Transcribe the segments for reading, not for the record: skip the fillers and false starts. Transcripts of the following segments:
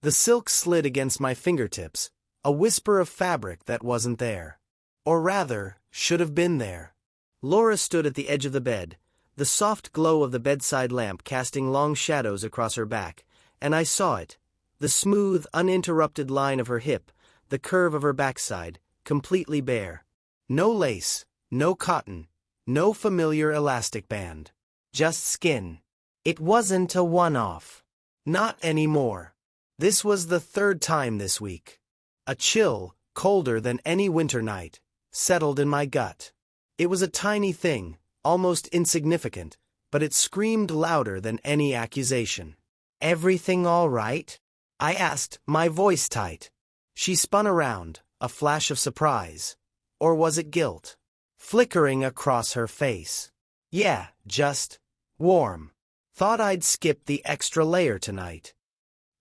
The silk slid against my fingertips, a whisper of fabric that wasn't there. Or rather, should have been there. Laura stood at the edge of the bed, the soft glow of the bedside lamp casting long shadows across her back, and I saw it, the smooth, uninterrupted line of her hip, the curve of her backside, completely bare. No lace, no cotton, no familiar elastic band. Just skin. It wasn't a one-off. Not anymore. This was the third time this week. A chill, colder than any winter night, settled in my gut. It was a tiny thing, almost insignificant, but it screamed louder than any accusation. "Everything all right?" I asked, my voice tight. She spun around, a flash of surprise. Or was it guilt? Flickering across her face. Yeah, just warm. Thought I'd skip the extra layer tonight.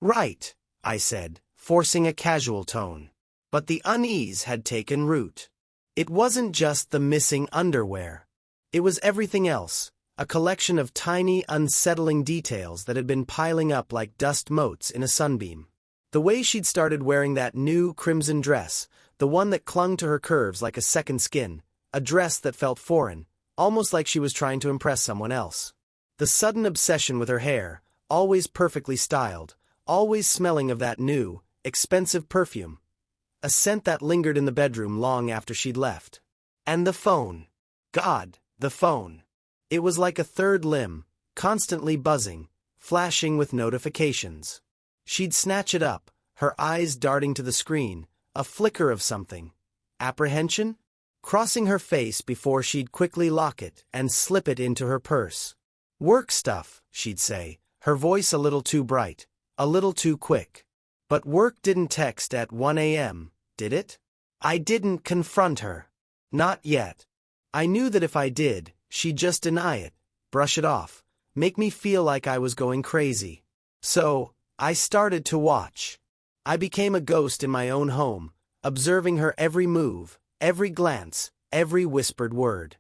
Right, I said, forcing a casual tone. But the unease had taken root. It wasn't just the missing underwear. It was everything else, a collection of tiny, unsettling details that had been piling up like dust motes in a sunbeam. The way she'd started wearing that new crimson dress, the one that clung to her curves like a second skin, a dress that felt foreign, almost like she was trying to impress someone else. The sudden obsession with her hair, always perfectly styled, always smelling of that new, expensive perfume. A scent that lingered in the bedroom long after she'd left. And the phone. God, the phone. It was like a third limb, constantly buzzing, flashing with notifications. She'd snatch it up, her eyes darting to the screen, a flicker of something. Apprehension? Crossing her face before she'd quickly lock it and slip it into her purse. Work stuff, she'd say, her voice a little too bright, a little too quick. But work didn't text at 1 a.m., did it? I didn't confront her. Not yet. I knew that if I did, she'd just deny it, brush it off, make me feel like I was going crazy. So, I started to watch. I became a ghost in my own home, observing her every move, every glance, every whispered word.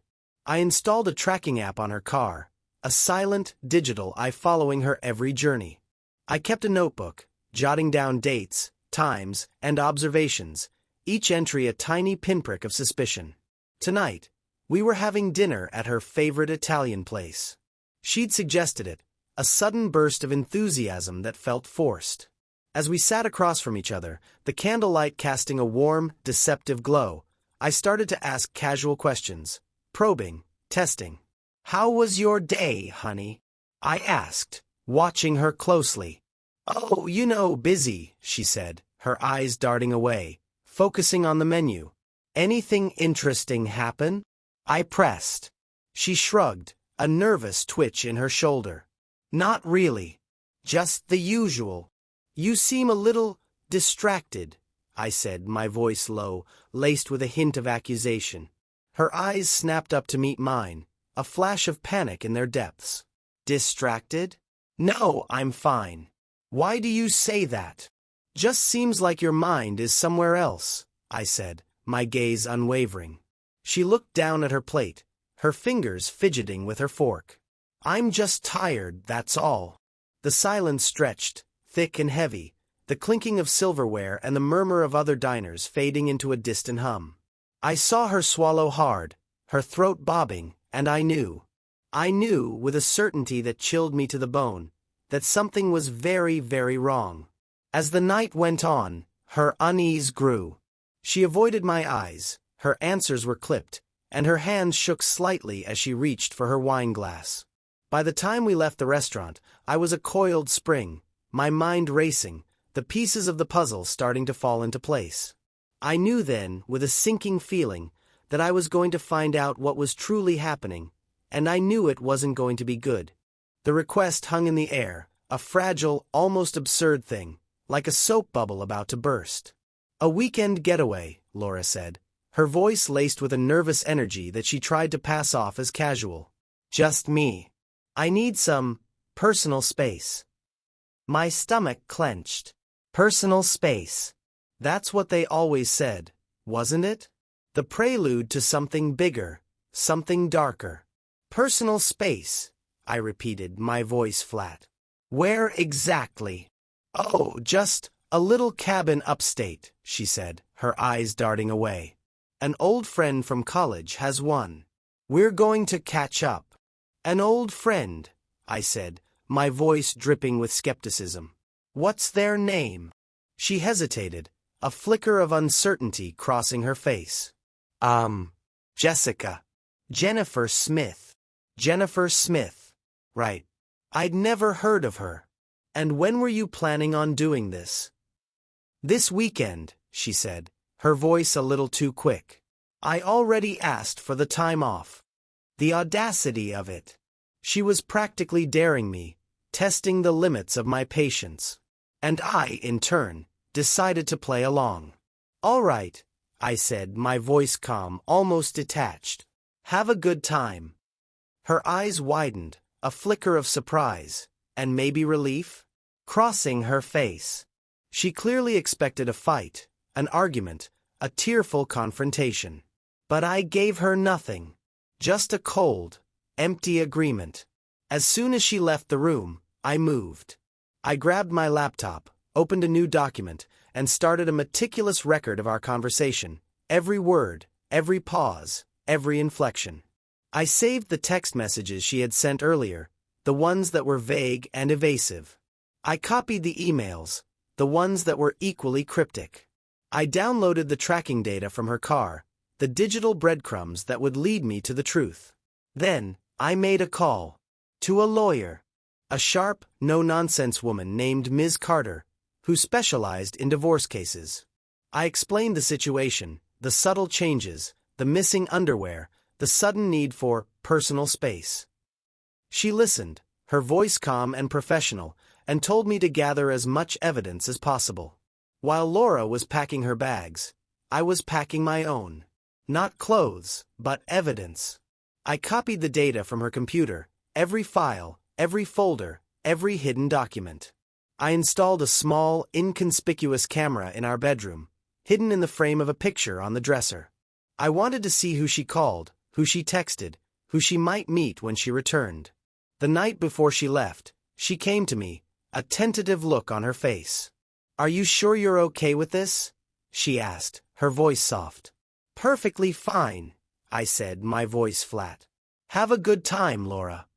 I installed a tracking app on her car, a silent, digital eye following her every journey. I kept a notebook, jotting down dates, times, and observations, each entry a tiny pinprick of suspicion. Tonight, we were having dinner at her favorite Italian place. She'd suggested it, a sudden burst of enthusiasm that felt forced. As we sat across from each other, the candlelight casting a warm, deceptive glow, I started to ask casual questions, probing, testing. "How was your day, honey?" I asked, watching her closely. "Oh, busy," she said, her eyes darting away, focusing on the menu. "Anything interesting happen?" I pressed. She shrugged, a nervous twitch in her shoulder. "Not really. Just the usual. You seem a little distracted," I said, my voice low, laced with a hint of accusation. Her eyes snapped up to meet mine, a flash of panic in their depths. "Distracted? No, I'm fine." "Why do you say that?" "Just seems like your mind is somewhere else," I said, my gaze unwavering. She looked down at her plate, her fingers fidgeting with her fork. "I'm just tired, that's all." The silence stretched, thick and heavy, the clinking of silverware and the murmur of other diners fading into a distant hum. I saw her swallow hard, her throat bobbing, and I knew. I knew, with a certainty that chilled me to the bone, that something was very, very wrong. As the night went on, her unease grew. She avoided my eyes, her answers were clipped, and her hands shook slightly as she reached for her wine glass. By the time we left the restaurant, I was a coiled spring, my mind racing, the pieces of the puzzle starting to fall into place. I knew then, with a sinking feeling, that I was going to find out what was truly happening, and I knew it wasn't going to be good. The request hung in the air, a fragile, almost absurd thing, like a soap bubble about to burst. "A weekend getaway," Laura said, her voice laced with a nervous energy that she tried to pass off as casual. "Just me. I need some personal space." My stomach clenched. Personal space. That's what they always said, wasn't it? The prelude to something bigger, something darker. "Personal space," I repeated, my voice flat. "Where exactly?" Oh, just a little cabin upstate, she said, her eyes darting away. An old friend from college has one. We're going to catch up. An old friend, I said, my voice dripping with skepticism. What's their name? She hesitated, a flicker of uncertainty crossing her face. Jessica. Jennifer Smith. Jennifer Smith. Right. I'd never heard of her. And when were you planning on doing this? This weekend, she said, her voice a little too quick. I already asked for the time off. The audacity of it. She was practically daring me, testing the limits of my patience. And I, in turn, decided to play along. All right, I said, my voice calm, almost detached. Have a good time. Her eyes widened, a flicker of surprise, and maybe relief, crossing her face. She clearly expected a fight, an argument, a tearful confrontation. But I gave her nothing. Just a cold, empty agreement. As soon as she left the room, I moved. I grabbed my laptop, opened a new document, and started a meticulous record of our conversation, every word, every pause, every inflection. I saved the text messages she had sent earlier, the ones that were vague and evasive. I copied the emails, the ones that were equally cryptic. I downloaded the tracking data from her car, the digital breadcrumbs that would lead me to the truth. Then, I made a call. To a lawyer. A sharp, no-nonsense woman named Ms. Carter, who specialized in divorce cases. I explained the situation, the subtle changes, the missing underwear, the sudden need for personal space. She listened, her voice calm and professional, and told me to gather as much evidence as possible. While Laura was packing her bags, I was packing my own. Not clothes, but evidence. I copied the data from her computer, every file, every folder, every hidden document. I installed a small, inconspicuous camera in our bedroom, hidden in the frame of a picture on the dresser. I wanted to see who she called, who she texted, who she might meet when she returned. The night before she left, she came to me, a tentative look on her face. Are you sure you're okay with this? She asked, her voice soft. Perfectly fine, I said, my voice flat. Have a good time, Laura.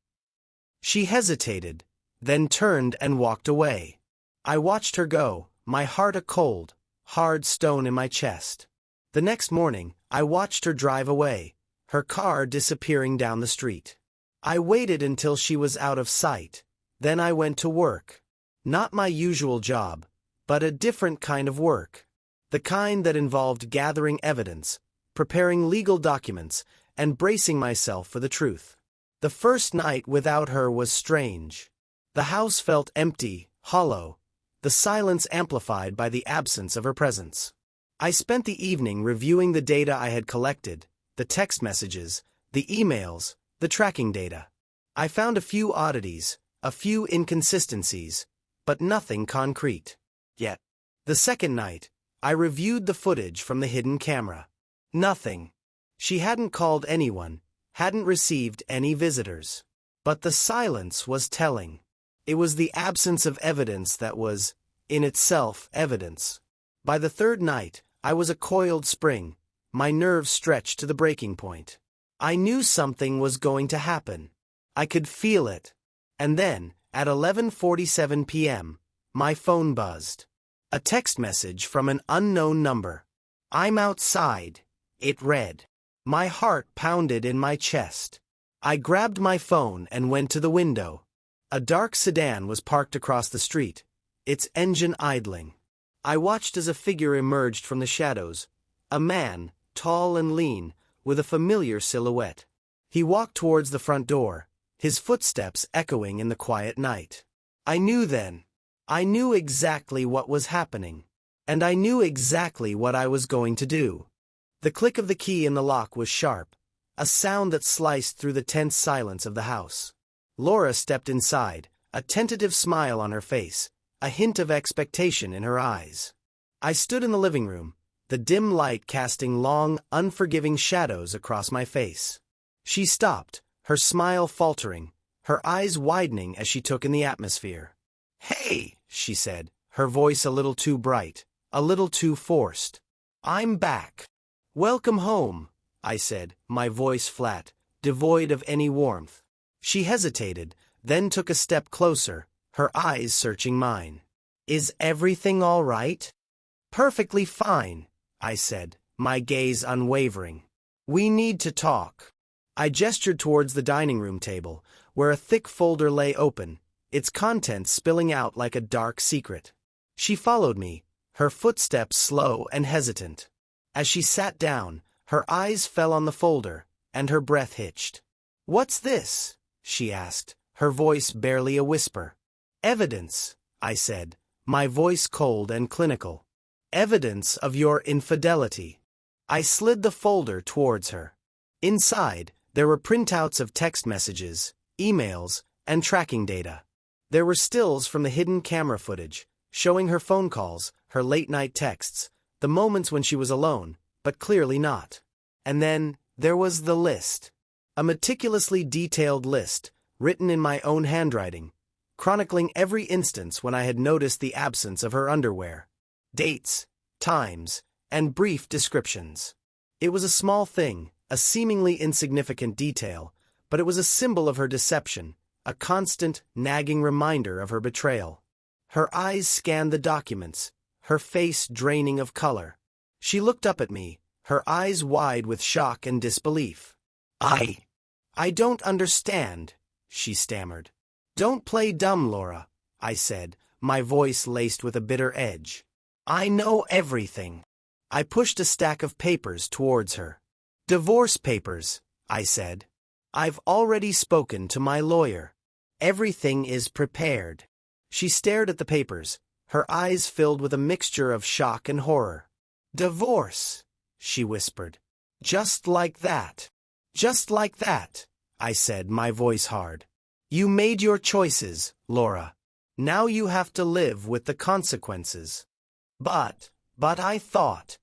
She hesitated, then turned and walked away. I watched her go, my heart a cold, hard stone in my chest. The next morning, I watched her drive away, her car disappearing down the street. I waited until she was out of sight. Then I went to work. Not my usual job, but a different kind of work. The kind that involved gathering evidence, preparing legal documents, and bracing myself for the truth. The first night without her was strange. The house felt empty, hollow, the silence amplified by the absence of her presence. I spent the evening reviewing the data I had collected, the text messages, the emails, the tracking data. I found a few oddities, a few inconsistencies, but nothing concrete. Yet, the second night, I reviewed the footage from the hidden camera. Nothing. She hadn't called anyone, hadn't received any visitors. But the silence was telling. It was the absence of evidence that was, in itself, evidence. By the third night, I was a coiled spring, my nerves stretched to the breaking point. I knew something was going to happen. I could feel it. And then, at 11:47 p.m., my phone buzzed. A text message from an unknown number. I'm outside, it read. My heart pounded in my chest. I grabbed my phone and went to the window. A dark sedan was parked across the street, its engine idling. I watched as a figure emerged from the shadows, a man, tall and lean, with a familiar silhouette. He walked towards the front door, his footsteps echoing in the quiet night. I knew then. I knew exactly what was happening. And I knew exactly what I was going to do. The click of the key in the lock was sharp, a sound that sliced through the tense silence of the house. Laura stepped inside, a tentative smile on her face, a hint of expectation in her eyes. I stood in the living room, the dim light casting long, unforgiving shadows across my face. She stopped, her smile faltering, her eyes widening as she took in the atmosphere. Hey, she said, her voice a little too bright, a little too forced. "I'm back." "Welcome home," I said, my voice flat, devoid of any warmth. She hesitated, then took a step closer, her eyes searching mine. "Is everything all right?" "Perfectly fine," I said, my gaze unwavering. "We need to talk." I gestured towards the dining room table, where a thick folder lay open, its contents spilling out like a dark secret. She followed me, her footsteps slow and hesitant. As she sat down, her eyes fell on the folder, and her breath hitched. "What's this?" she asked, her voice barely a whisper. "Evidence," I said, my voice cold and clinical. "Evidence of your infidelity." I slid the folder towards her. Inside, there were printouts of text messages, emails, and tracking data. There were stills from the hidden camera footage, showing her phone calls, her late-night texts, the moments when she was alone, but clearly not. And then, there was the list. A meticulously detailed list, written in my own handwriting, chronicling every instance when I had noticed the absence of her underwear. Dates, times, and brief descriptions. It was a small thing, a seemingly insignificant detail, but it was a symbol of her deception, a constant, nagging reminder of her betrayal. Her eyes scanned the documents, her face draining of color. She looked up at me, her eyes wide with shock and disbelief. I don't understand," she stammered. "Don't play dumb, Laura," I said, my voice laced with a bitter edge. "I know everything." I pushed a stack of papers towards her. "Divorce papers," I said. "I've already spoken to my lawyer. Everything is prepared." She stared at the papers, her eyes filled with a mixture of shock and horror. "Divorce," she whispered. "Just like that." "Just like that," I said, my voice hard. "You made your choices, Laura. Now you have to live with the consequences." But I thought."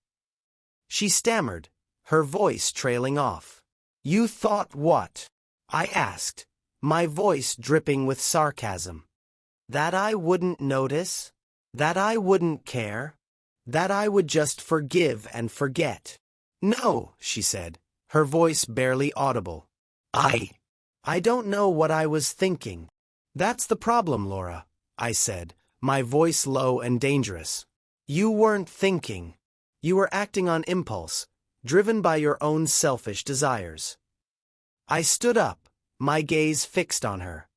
She stammered, her voice trailing off. "You thought what?" I asked, my voice dripping with sarcasm. "That I wouldn't notice? That I wouldn't care? That I would just forgive and forget?" "No," she said, her voice barely audible. I don't know what I was thinking." "That's the problem, Laura," I said, my voice low and dangerous. "You weren't thinking. You were acting on impulse, driven by your own selfish desires." I stood up, my gaze fixed on her.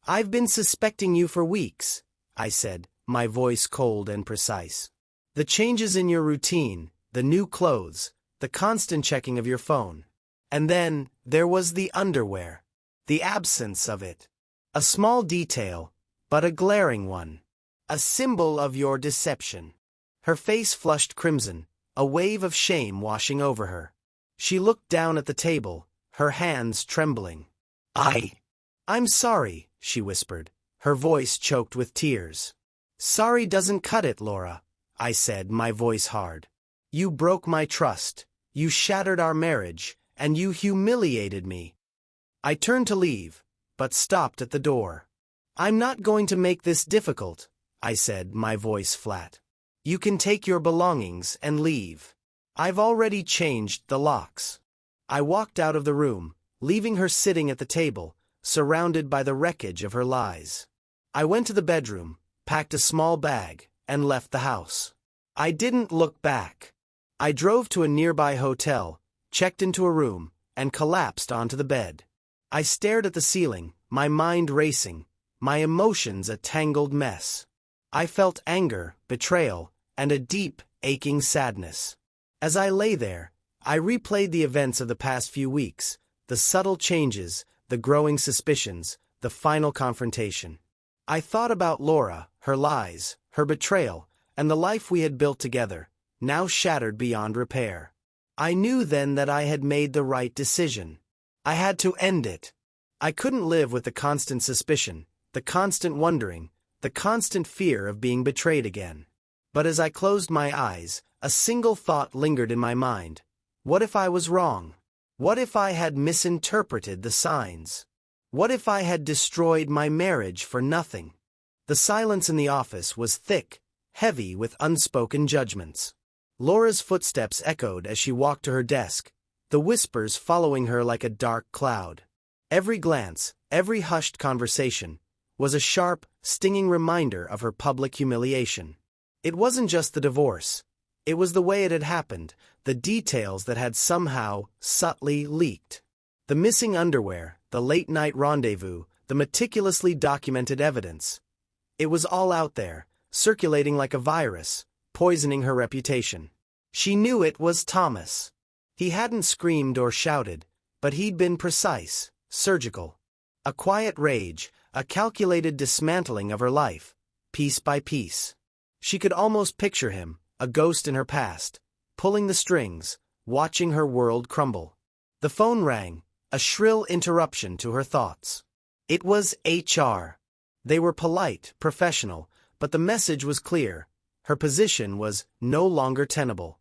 "I've been suspecting you for weeks," I said, my voice cold and precise. "The changes in your routine, the new clothes, the constant checking of your phone. And then, there was the underwear. The absence of it. A small detail, but a glaring one. A symbol of your deception." Her face flushed crimson, a wave of shame washing over her. She looked down at the table, her hands trembling. "I'm sorry," she whispered, her voice choked with tears. "Sorry doesn't cut it, Laura," I said, my voice hard. "You broke my trust, you shattered our marriage, and you humiliated me." I turned to leave, but stopped at the door. "I'm not going to make this difficult," I said, my voice flat. "You can take your belongings and leave. I've already changed the locks." I walked out of the room, leaving her sitting at the table, surrounded by the wreckage of her lies. I went to the bedroom, packed a small bag, and left the house. I didn't look back. I drove to a nearby hotel, checked into a room, and collapsed onto the bed. I stared at the ceiling, my mind racing, my emotions a tangled mess. I felt anger, betrayal, and a deep, aching sadness. As I lay there, I replayed the events of the past few weeks, the subtle changes, the growing suspicions, the final confrontation. I thought about Laura, her lies, her betrayal, and the life we had built together, now shattered beyond repair. I knew then that I had made the right decision. I had to end it. I couldn't live with the constant suspicion, the constant wondering, the constant fear of being betrayed again. But as I closed my eyes, a single thought lingered in my mind. What if I was wrong? What if I had misinterpreted the signs? What if I had destroyed my marriage for nothing? The silence in the office was thick, heavy with unspoken judgments. Laura's footsteps echoed as she walked to her desk, the whispers following her like a dark cloud. Every glance, every hushed conversation, was a sharp, stinging reminder of her public humiliation. It wasn't just the divorce. It was the way it had happened, the details that had somehow, subtly leaked. The missing underwear, the late-night rendezvous, the meticulously documented evidence. It was all out there, circulating like a virus, poisoning her reputation. She knew it was Thomas. He hadn't screamed or shouted, but he'd been precise, surgical. A quiet rage, a calculated dismantling of her life, piece by piece. She could almost picture him, a ghost in her past, pulling the strings, watching her world crumble. The phone rang, a shrill interruption to her thoughts. It was HR. They were polite, professional, but the message was clear. Her position was no longer tenable.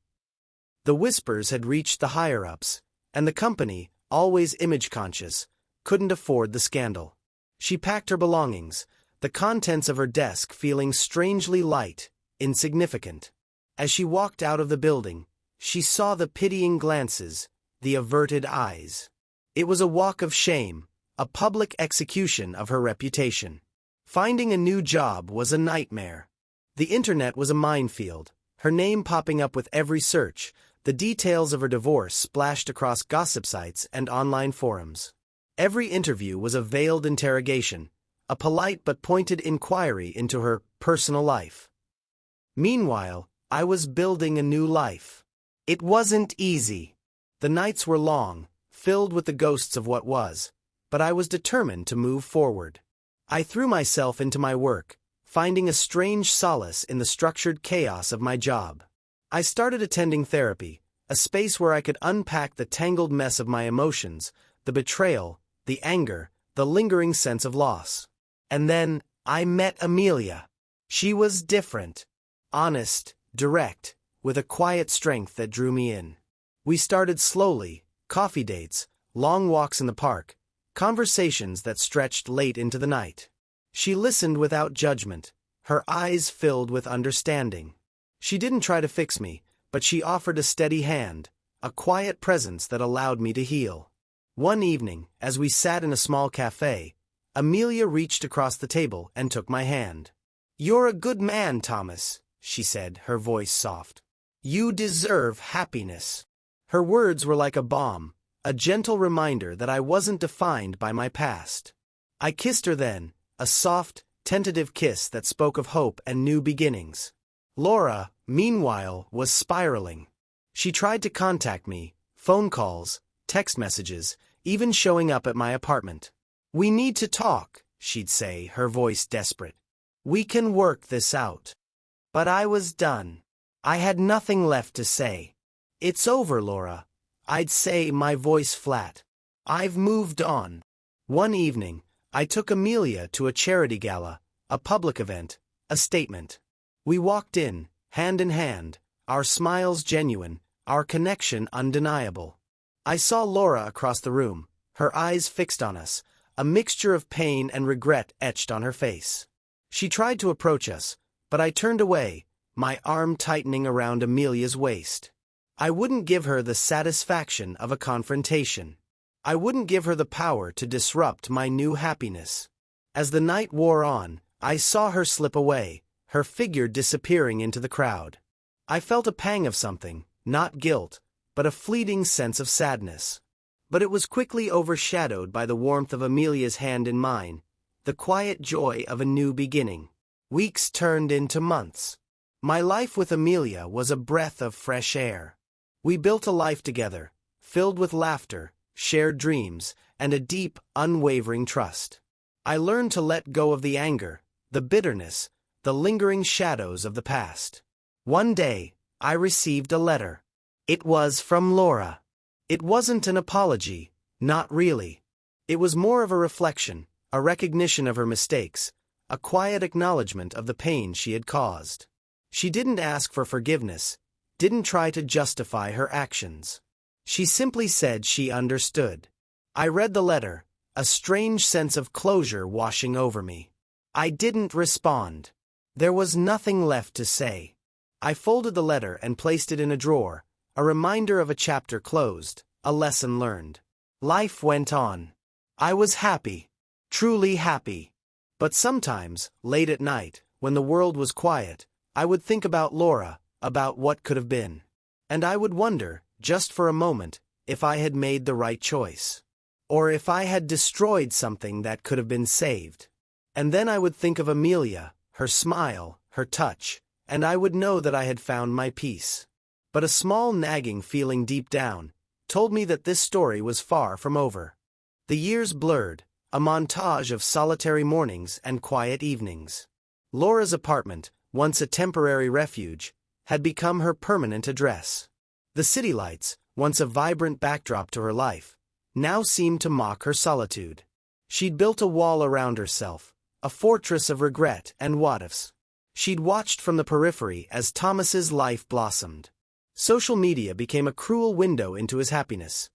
The whispers had reached the higher-ups, and the company, always image-conscious, couldn't afford the scandal. She packed her belongings, the contents of her desk feeling strangely light, insignificant. As she walked out of the building, she saw the pitying glances, the averted eyes. It was a walk of shame, a public execution of her reputation. Finding a new job was a nightmare. The internet was a minefield, her name popping up with every search, the details of her divorce splashed across gossip sites and online forums. Every interview was a veiled interrogation, a polite but pointed inquiry into her personal life. Meanwhile, I was building a new life. It wasn't easy. The nights were long, filled with the ghosts of what was, but I was determined to move forward. I threw myself into my work, finding a strange solace in the structured chaos of my job. I started attending therapy, a space where I could unpack the tangled mess of my emotions, the betrayal, the anger, the lingering sense of loss. And then, I met Amelia. She was different. Honest, direct, with a quiet strength that drew me in. We started slowly, coffee dates, long walks in the park, conversations that stretched late into the night. She listened without judgment, her eyes filled with understanding. She didn't try to fix me, but she offered a steady hand, a quiet presence that allowed me to heal. One evening, as we sat in a small cafe, Amelia reached across the table and took my hand. "You're a good man, Thomas," she said, her voice soft. "You deserve happiness." Her words were like a balm, a gentle reminder that I wasn't defined by my past. I kissed her then, a soft, tentative kiss that spoke of hope and new beginnings. Laura, meanwhile, was spiraling. She tried to contact me, phone calls, text messages, even showing up at my apartment. "We need to talk," she'd say, her voice desperate. "We can work this out." But I was done. I had nothing left to say. "It's over, Laura," I'd say, my voice flat. "I've moved on." One evening, I took Amelia to a charity gala, a public event, a statement. We walked in hand, our smiles genuine, our connection undeniable. I saw Laura across the room, her eyes fixed on us, a mixture of pain and regret etched on her face. She tried to approach us, but I turned away, my arm tightening around Amelia's waist. I wouldn't give her the satisfaction of a confrontation. I wouldn't give her the power to disrupt my new happiness. As the night wore on, I saw her slip away, her figure disappearing into the crowd. I felt a pang of something, not guilt, but a fleeting sense of sadness. But it was quickly overshadowed by the warmth of Amelia's hand in mine, the quiet joy of a new beginning. Weeks turned into months. My life with Amelia was a breath of fresh air. We built a life together, filled with laughter, shared dreams, and a deep, unwavering trust. I learned to let go of the anger, the bitterness, the lingering shadows of the past. One day, I received a letter. It was from Laura. It wasn't an apology, not really. It was more of a reflection, a recognition of her mistakes, a quiet acknowledgement of the pain she had caused. She didn't ask for forgiveness, didn't try to justify her actions. She simply said she understood. I read the letter, a strange sense of closure washing over me. I didn't respond. There was nothing left to say. I folded the letter and placed it in a drawer, a reminder of a chapter closed, a lesson learned. Life went on. I was happy. Truly happy. But sometimes, late at night, when the world was quiet, I would think about Laura, about what could have been. And I would wonder, just for a moment, if I had made the right choice. Or if I had destroyed something that could have been saved. And then I would think of Amelia, her smile, her touch, and I would know that I had found my peace. But a small nagging feeling deep down told me that this story was far from over. The years blurred, a montage of solitary mornings and quiet evenings. Laura's apartment, once a temporary refuge, had become her permanent address. The city lights, once a vibrant backdrop to her life, now seemed to mock her solitude. She'd built a wall around herself, a fortress of regret and what-ifs. She'd watched from the periphery as Thomas's life blossomed. Social media became a cruel window into his happiness.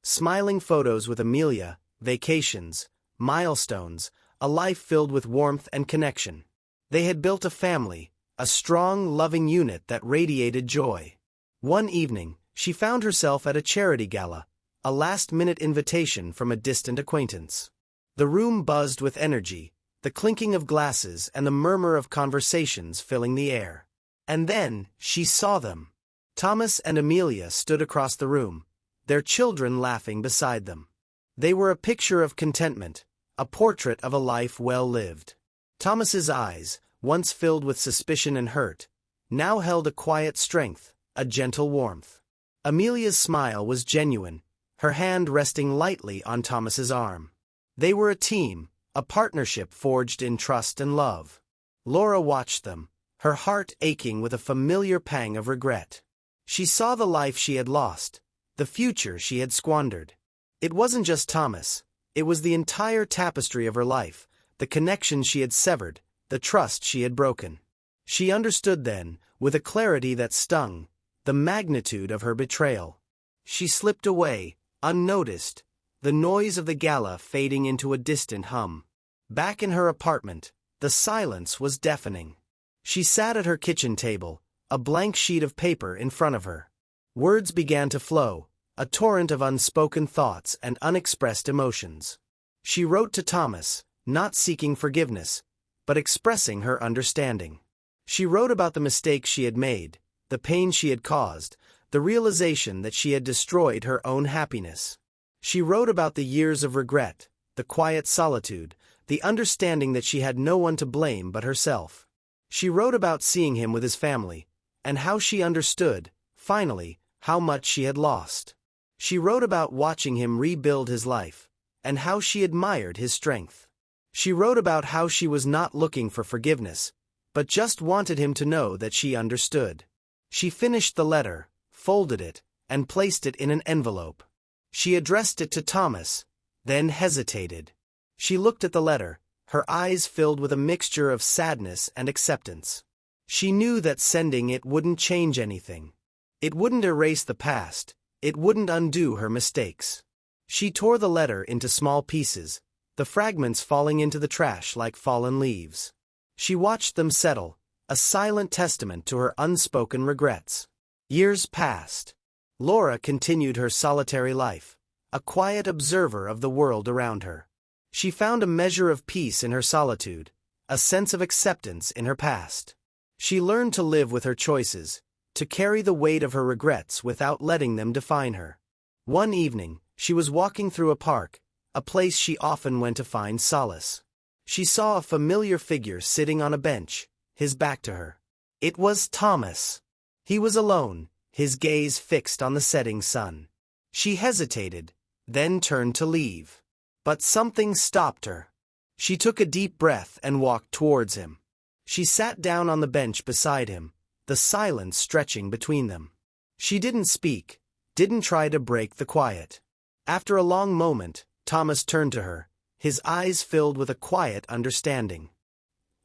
Smiling photos with Amelia, vacations, milestones, a life filled with warmth and connection. They had built a family, a strong, loving unit that radiated joy. One evening, she found herself at a charity gala, a last-minute invitation from a distant acquaintance. The room buzzed with energy, the clinking of glasses and the murmur of conversations filling the air. And then, she saw them. Thomas and Amelia stood across the room, their children laughing beside them. They were a picture of contentment, a portrait of a life well lived. Thomas's eyes, once filled with suspicion and hurt, now held a quiet strength, a gentle warmth. Amelia's smile was genuine, her hand resting lightly on Thomas's arm. They were a team, a partnership forged in trust and love. Laura watched them, her heart aching with a familiar pang of regret. She saw the life she had lost, the future she had squandered. It wasn't just Thomas, it was the entire tapestry of her life, the connections she had severed, the trust she had broken. She understood then, with a clarity that stung, the magnitude of her betrayal. She slipped away, unnoticed, the noise of the gala fading into a distant hum. Back in her apartment, the silence was deafening. She sat at her kitchen table, a blank sheet of paper in front of her. Words began to flow, a torrent of unspoken thoughts and unexpressed emotions. She wrote to Thomas, not seeking forgiveness, but expressing her understanding. She wrote about the mistakes she had made, the pain she had caused, the realization that she had destroyed her own happiness. She wrote about the years of regret, the quiet solitude, the understanding that she had no one to blame but herself. She wrote about seeing him with his family, and how she understood, finally, how much she had lost. She wrote about watching him rebuild his life, and how she admired his strength. She wrote about how she was not looking for forgiveness, but just wanted him to know that she understood. She finished the letter, folded it, and placed it in an envelope. She addressed it to Thomas, then hesitated. She looked at the letter, her eyes filled with a mixture of sadness and acceptance. She knew that sending it wouldn't change anything. It wouldn't erase the past, it wouldn't undo her mistakes. She tore the letter into small pieces, the fragments falling into the trash like fallen leaves. She watched them settle, a silent testament to her unspoken regrets. Years passed. Laura continued her solitary life, a quiet observer of the world around her. She found a measure of peace in her solitude, a sense of acceptance in her past. She learned to live with her choices, to carry the weight of her regrets without letting them define her. One evening, she was walking through a park, a place she often went to find solace. She saw a familiar figure sitting on a bench, his back to her. It was Thomas. He was alone, his gaze fixed on the setting sun. She hesitated, then turned to leave. But something stopped her. She took a deep breath and walked towards him. She sat down on the bench beside him, the silence stretching between them. She didn't speak, didn't try to break the quiet. After a long moment, Thomas turned to her, his eyes filled with a quiet understanding.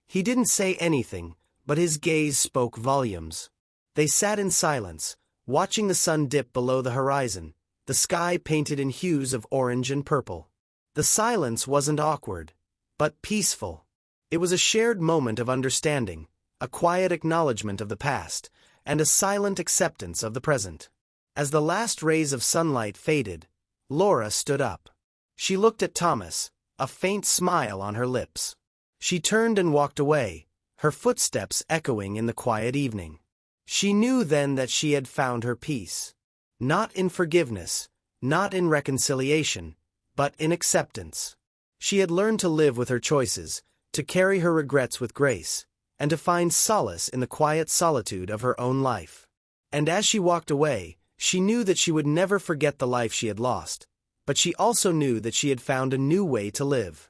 He didn't say anything, but his gaze spoke volumes. They sat in silence, watching the sun dip below the horizon, the sky painted in hues of orange and purple. The silence wasn't awkward, but peaceful. It was a shared moment of understanding, a quiet acknowledgement of the past, and a silent acceptance of the present. As the last rays of sunlight faded, Laura stood up. She looked at Thomas, a faint smile on her lips. She turned and walked away, her footsteps echoing in the quiet evening. She knew then that she had found her peace. Not in forgiveness, not in reconciliation, but in acceptance. She had learned to live with her choices, to carry her regrets with grace, and to find solace in the quiet solitude of her own life. And as she walked away, she knew that she would never forget the life she had lost, but she also knew that she had found a new way to live.